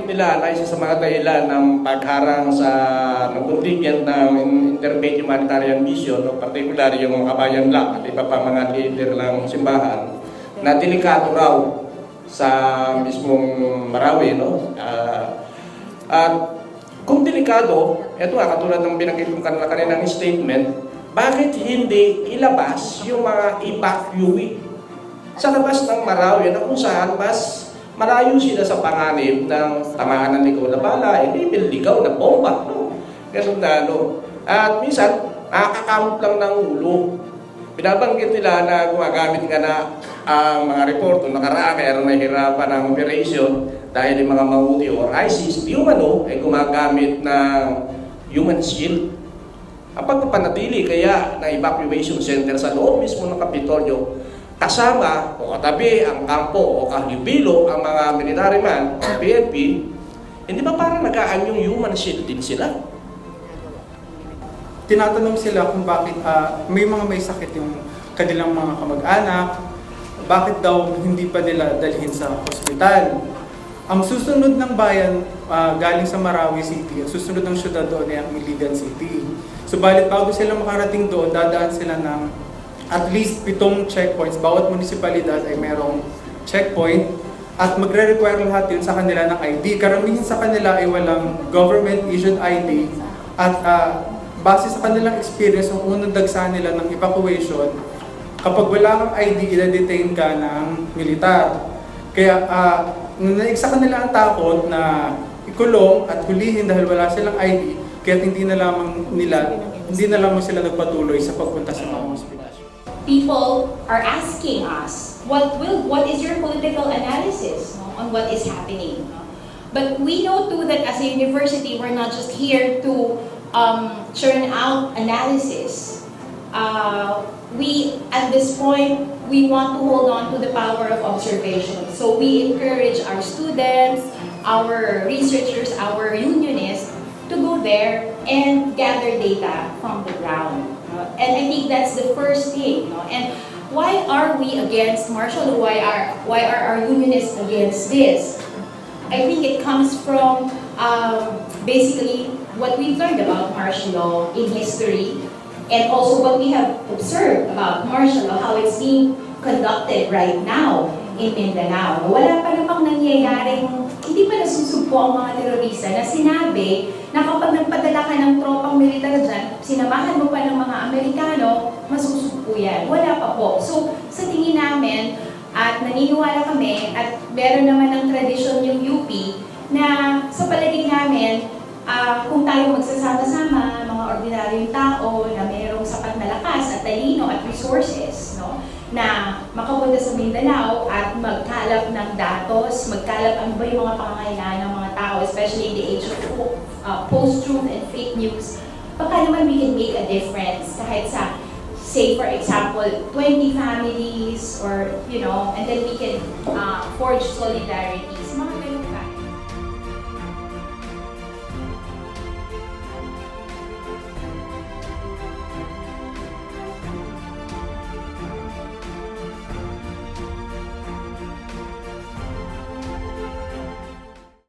binabanggit nila na isa sa mga dahilan ng pagharang sa contingent ng Interfaith Humanitarian Mission, no, particular yung mga kabayan lang at iba pa mga leader ng simbahan, na delikado raw sa mismong Marawi. No? At kung delikado, ito nga, katulad ng binanggit kong kaninang statement, bakit hindi ilabas yung mga evacuee sa labas ng Marawi na kung saan mas malayo sila sa panganib ng tamaan ng ligaw na bala, hindi ligaw na bomba. No? Ganun na, no? At minsan, nakakakamot lang ng ulo. Binabanggit nila na gumagamit nga na ang mga report nung nakaraan, mayroon nahihirapan ng operation dahil yung mga Mahuti or ISIS, di umano ay gumagamit ng human shield. Ang pagpapanatili kaya na evacuation center sa loob mismo ng Kapitolyo, kasama o katabi ang kampo o kahibilo ang mga military man o PNP, hindi ba parang nag-aanyong human shield din sila? Tinatanong sila kung bakit may sakit yung kanilang mga kamag-anak, bakit daw hindi pa nila dalhin sa ospital. Ang susunod ng bayan galing sa Marawi City, ang susunod ng syudad doon ay ang Iligan City. Subalit bago sila makarating doon, dadaan sila ng at least 7 checkpoints. Bawat munisipalidad ay merong checkpoint at magre-require lahat yun sa kanila ng ID. Karamihan sa kanila ay walang government-issued ID at base sa kanilang experience, ang unang dagsa nila ng evacuation, kapag wala kang ID, ina-detain ka ng militar. Kaya naigsa kanila ang takot na ikulong at hulihin dahil wala silang ID, kaya hindi na lamang sila nagpatuloy sa pagpunta sa mga hospital. People are asking us, what is your political analysis, no, on what is happening? No? But we know too that as a university, we're not just here to churn out analysis. At this point, we want to hold on to the power of observation. So we encourage our students, our researchers, our unionists to go there and gather data from the ground. And I think that's the first thing. And why are we against martial law? Why are our unionists against this? I think it comes from basically what we've learned about martial law in history, and also what we have observed about martial law, how it's being conducted right now in Mindanao. Wala pa namang nangyayaring, hindi pa nasusugpo ang mga terorista na sinabi na kapag nagpadala ka ng tropang militar dyan, sinamahan mo pa ng mga Amerikano, masusugpo yan. Wala pa po. So, sa tingin namin, at naniniwala kami, at meron naman ng tradisyon yung UP, na sa palagay namin, kung tayo magsasama-sama, mga ordinaryong tao na mayroong sapat na lakas at talino at resources, no, na makapunta sa Mindanao at magkalap ng datos, magkalap ano ba yung mga pangangailangan ng mga tao, especially in the age of post-truth and fake news, baka naman we can make a difference kahit sa, say for example, 20 families or, and then we can forge solidarities. Mga